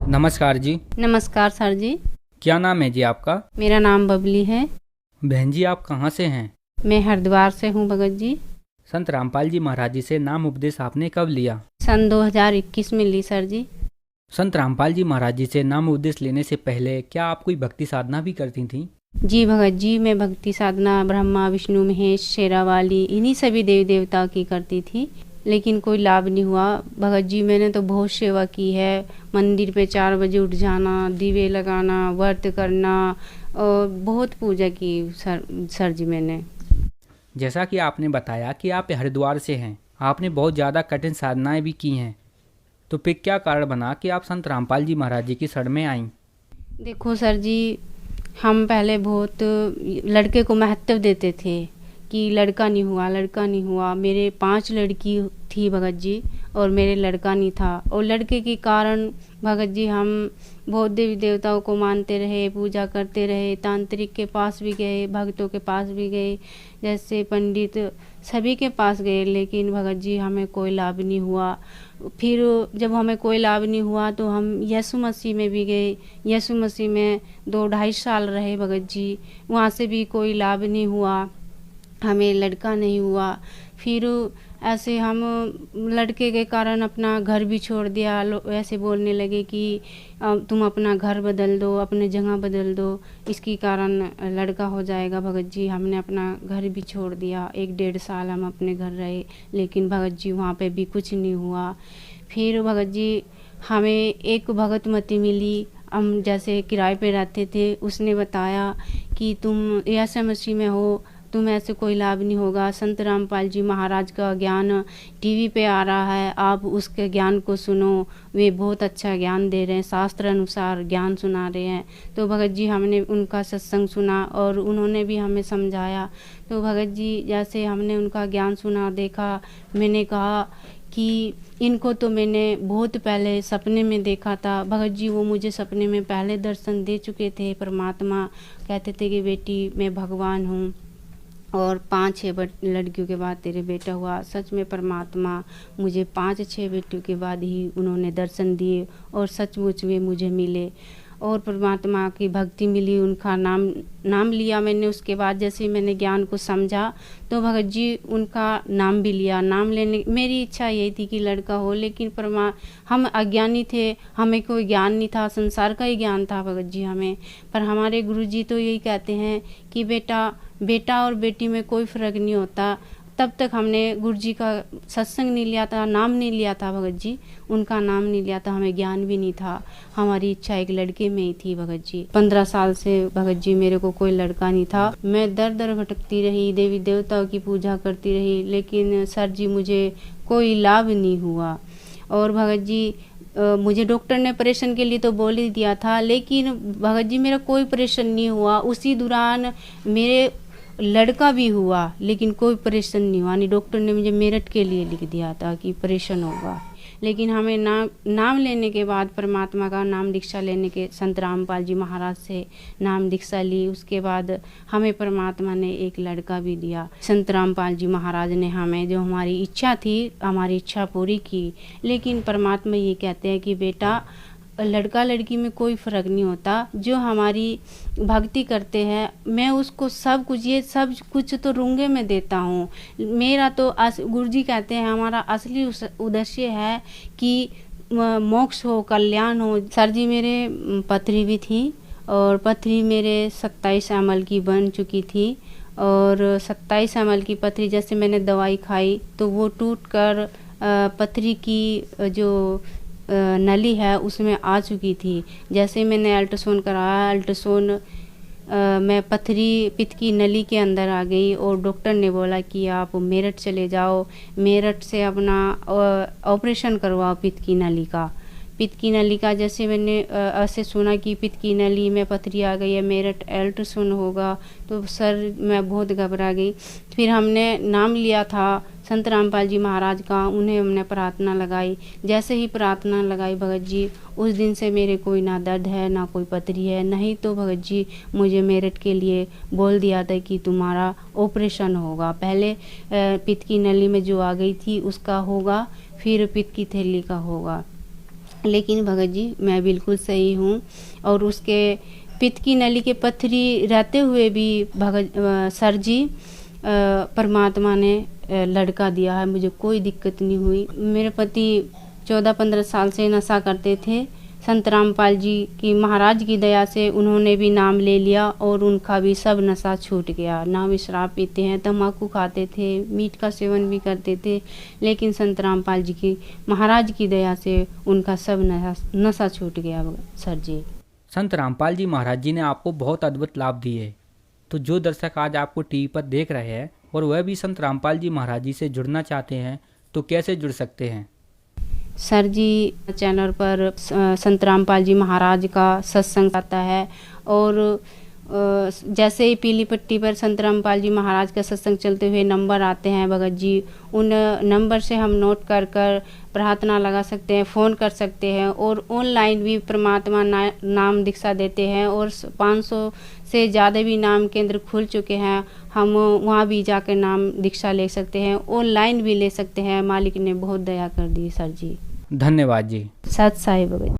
नमस्कार जी। नमस्कार सर जी। क्या नाम है जी आपका? मेरा नाम बबली है। बहन जी, आप कहाँ से हैं? मैं हरिद्वार से हूँ भगत जी। संत रामपाल जी महाराज जी से नाम उपदेश आपने कब लिया? सन 2021 में ली सर जी। संत रामपाल जी महाराज जी से नाम उपदेश लेने से पहले क्या आप कोई भक्ति साधना भी करती थीं? जी भगत जी, मैं भक्ति साधना ब्रह्मा विष्णु महेश शेरावाली इन्हीं सभी देवी देवता की करती थी, लेकिन कोई लाभ नहीं हुआ। भगत जी मैंने तो बहुत सेवा की है। मंदिर पे 4 बजे उठ जाना, दीवे लगाना, व्रत करना और बहुत पूजा की सर जी मैंने। जैसा कि आपने बताया कि आप हरिद्वार से हैं, आपने बहुत ज़्यादा कठिन साधनाएं भी की हैं, तो फिर क्या कारण बना कि आप संत रामपाल जी महाराज जी की शरण में आईं? देखो सर जी, हम पहले बहुत लड़के को महत्व देते थे कि लड़का नहीं हुआ, लड़का नहीं हुआ। मेरे 5 लड़की थी भगत जी, और मेरे लड़का नहीं था। और लड़के के कारण भगत जी हम बहुत देवी देवताओं को मानते रहे, पूजा करते रहे, तांत्रिक के पास भी गए, भक्तों के पास भी गए, जैसे पंडित सभी के पास गए, लेकिन भगत जी हमें कोई लाभ नहीं हुआ। फिर जब हमें कोई लाभ नहीं हुआ तो हम यीशु मसीह में भी गए। यीशु मसीह में 2-2.5 साल रहे भगत जी, वहाँ से भी कोई लाभ नहीं हुआ, हमें लड़का नहीं हुआ। फिर ऐसे हम लड़के के कारण अपना घर भी छोड़ दिया। लोग ऐसे बोलने लगे कि तुम अपना घर बदल दो, अपने जगह बदल दो, इसके कारण लड़का हो जाएगा। भगत जी हमने अपना घर भी छोड़ दिया, 1-1.5 साल हम अपने घर रहे, लेकिन भगत जी वहाँ पे भी कुछ नहीं हुआ। फिर भगत जी हमें एक भगतमती मिली, हम जैसे किराए पे रहते थे, उसने बताया कि तुम यीशु मसीह में हो, तुम ऐसे कोई लाभ नहीं होगा। संत रामपाल जी महाराज का ज्ञान टीवी पे आ रहा है, आप उसके ज्ञान को सुनो, वे बहुत अच्छा ज्ञान दे रहे हैं, शास्त्र अनुसार ज्ञान सुना रहे हैं। तो भगत जी हमने उनका सत्संग सुना और उन्होंने भी हमें समझाया। तो भगत जी जैसे हमने उनका ज्ञान सुना, देखा, मैंने कहा कि इनको तो मैंने बहुत पहले सपने में देखा था। भगत जी वो मुझे सपने में पहले दर्शन दे चुके थे। परमात्मा कहते थे कि बेटी मैं भगवान हूँ और 5-6 लड़कियों के बाद तेरे बेटा हुआ। सच में परमात्मा मुझे 5-6 बेटियों के बाद ही उन्होंने दर्शन दिए और सचमुच में मुझे मिले और परमात्मा की भक्ति मिली, उनका नाम लिया मैंने। उसके बाद जैसे ही मैंने ज्ञान को समझा तो भगत जी उनका नाम भी लिया। नाम लेने मेरी इच्छा यही थी कि लड़का हो, लेकिन हम अज्ञानी थे, हमें कोई ज्ञान नहीं था, संसार का ही ज्ञान था भगत जी हमें। पर हमारे गुरुजी तो यही कहते हैं कि बेटा और बेटी में कोई फ़र्क नहीं होता। तब तक हमने गुरुजी का सत्संग नहीं लिया था, नाम नहीं लिया था भगत जी, उनका नाम नहीं लिया था, हमें ज्ञान भी नहीं था। हमारी इच्छा एक लड़के में ही थी भगत जी। 15 साल से भगत जी मेरे को कोई लड़का नहीं था। मैं दर दर भटकती रही, देवी देवताओं की पूजा करती रही, लेकिन सर जी मुझे कोई लाभ नहीं हुआ। और भगत जी मुझे डॉक्टर ने ऑपरेशन के लिए तो बोल ही दिया था, लेकिन भगत जी मेरा कोई ऑपरेशन नहीं हुआ। उसी दौरान मेरे लड़का भी हुआ, लेकिन कोई ऑपरेशन नहीं हुआ। नहीं, डॉक्टर ने मुझे मेरठ के लिए लिख दिया था कि ऑपरेशन होगा। लेकिन हमें नाम लेने के बाद, परमात्मा का नाम दीक्षा लेने के, संत रामपाल जी महाराज से नाम दीक्षा ली, उसके बाद हमें परमात्मा ने एक लड़का भी दिया। संत रामपाल जी महाराज ने हमें जो हमारी इच्छा थी, हमारी इच्छा पूरी की। लेकिन परमात्मा ये कहते हैं कि बेटा लड़का लड़की में कोई फ़र्क नहीं होता, जो हमारी भक्ति करते हैं मैं उसको सब कुछ, ये सब कुछ तो रूंगे में देता हूँ। मेरा तो गुरुजी कहते हैं हमारा असली उद्देश्य है कि मोक्ष हो, कल्याण हो। सर जी मेरे पथरी भी थी और पथरी मेरे 27 ml की बन चुकी थी, और 27 ml की पथरी जैसे मैंने दवाई खाई तो वो टूट कर पथरी की जो नली है उसमें आ चुकी थी। जैसे मैंने अल्ट्रासाउंड कराया, अल्ट्रासाउंड मैं पथरी पित्त की नली के अंदर आ गई और डॉक्टर ने बोला कि आप मेरठ चले जाओ, मेरठ से अपना ऑपरेशन करवाओ पित्त की नली का। पित्त की नली का जैसे मैंने ऐसे सुना कि पित्त की नली में पथरी आ गई है, मेरठ अल्ट्रासाउंड होगा, तो सर मैं बहुत घबरा गई। फिर हमने नाम लिया था संत रामपाल जी महाराज का, उन्हें हमने प्रार्थना लगाई। जैसे ही प्रार्थना लगाई भगत जी, उस दिन से मेरे कोई ना दर्द है ना कोई पथरी है। नहीं तो भगत जी मुझे मेरठ के लिए बोल दिया था कि तुम्हारा ऑपरेशन होगा। पहले पित्त की नली में जो आ गई थी उसका होगा, फिर पित्त की थैली का होगा। लेकिन भगत जी मैं बिल्कुल सही हूँ। और उसके पित्त की नली के पत्थरी रहते हुए भी सर जी परमात्मा ने लड़का दिया है, मुझे कोई दिक्कत नहीं हुई। मेरे पति 14-15 साल से नशा करते थे। संत रामपाल जी की महाराज की दया से उन्होंने भी नाम ले लिया और उनका भी सब नशा छूट गया। ना भी शराब पीते हैं, तम्बाकू खाते थे, मीट का सेवन भी करते थे, लेकिन संत रामपाल जी की महाराज की दया से उनका सब नशा छूट गया सर जी। संत रामपाल जी महाराज जी ने आपको बहुत अद्भुत लाभ दिए। तो जो दर्शक आज आपको टीवी पर देख रहे हैं और वह भी संत रामपाल जी महाराज जी से जुड़ना चाहते हैं तो कैसे जुड़ सकते हैं? सर जी चैनल पर संत रामपाल जी महाराज का सत्संग आता है और जैसे ही पीली पट्टी पर संत रामपाल जी महाराज का सत्संग चलते हुए नंबर आते हैं भगत जी, उन नंबर से हम नोट कर कर प्रार्थना लगा सकते हैं, फ़ोन कर सकते हैं और ऑनलाइन भी परमात्मा नाम दीक्षा देते हैं और 500 से ज़्यादा भी नाम केंद्र खुल चुके हैं। हम वहाँ भी जाकर नाम दीक्षा ले सकते हैं, ऑनलाइन भी ले सकते हैं। मालिक ने बहुत दया कर दी सर जी। धन्यवाद जी। सत साई भगत।